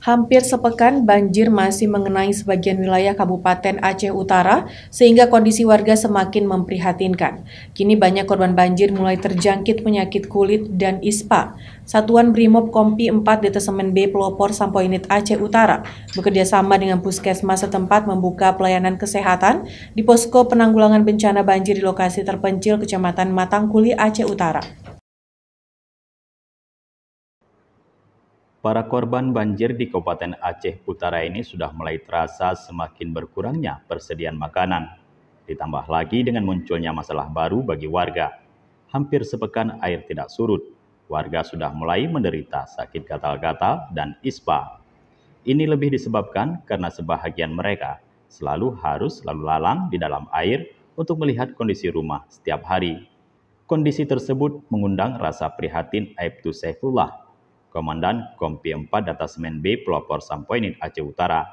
Hampir sepekan banjir masih mengenai sebagian wilayah Kabupaten Aceh Utara sehingga kondisi warga semakin memprihatinkan. Kini banyak korban banjir mulai terjangkit penyakit kulit dan ISPA. Satuan Brimob Kompi 4 Detesemen B Pelopor Sampoinit Aceh Utara bekerja sama dengan puskesmas setempat membuka pelayanan kesehatan di posko penanggulangan bencana banjir di lokasi terpencil Kecamatan Matangkuli, Aceh Utara. Para korban banjir di Kabupaten Aceh Utara ini sudah mulai terasa semakin berkurangnya persediaan makanan. Ditambah lagi dengan munculnya masalah baru bagi warga. Hampir sepekan air tidak surut, warga sudah mulai menderita sakit gatal-gatal dan ISPA. Ini lebih disebabkan karena sebahagian mereka selalu harus lalu lalang di dalam air untuk melihat kondisi rumah setiap hari. Kondisi tersebut mengundang rasa prihatin Aibtu Saifullah, Komandan Kompi 4 Detesemen B Pelopor Sampoinit Aceh Utara.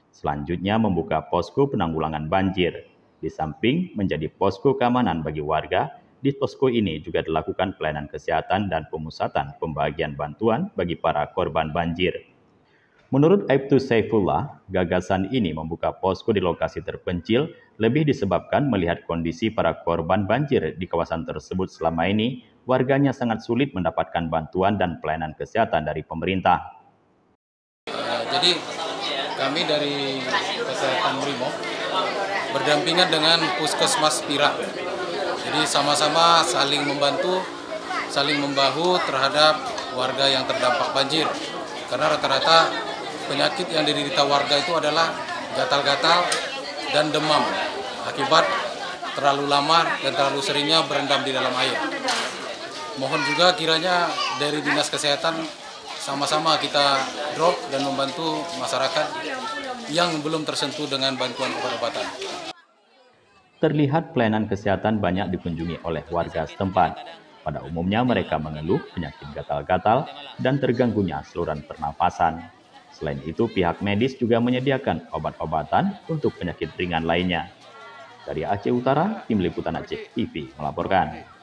Selanjutnya membuka posko penanggulangan banjir. Di samping menjadi posko keamanan bagi warga, di posko ini juga dilakukan pelayanan kesehatan dan pemusatan pembagian bantuan bagi para korban banjir. Menurut Aibtu Saifullah, gagasan ini membuka posko di lokasi terpencil lebih disebabkan melihat kondisi para korban banjir di kawasan tersebut selama ini, warganya sangat sulit mendapatkan bantuan dan pelayanan kesehatan dari pemerintah. Jadi kami dari Kesehatan Brimob berdampingan dengan Puskesmas Pira. Jadi sama-sama saling membantu, saling membahu terhadap warga yang terdampak banjir. Karena rata-rata penyakit yang diderita warga itu adalah gatal-gatal dan demam akibat terlalu lama dan terlalu seringnya berendam di dalam air. Mohon juga kiranya dari Dinas Kesehatan sama-sama kita drop dan membantu masyarakat yang belum tersentuh dengan bantuan obat-obatan. Terlihat pelayanan kesehatan banyak dikunjungi oleh warga setempat. Pada umumnya mereka mengeluh penyakit gatal-gatal dan terganggunya saluran pernapasan. Selain itu, pihak medis juga menyediakan obat-obatan untuk penyakit ringan lainnya. Dari Aceh Utara, Tim Liputan Aceh TV melaporkan.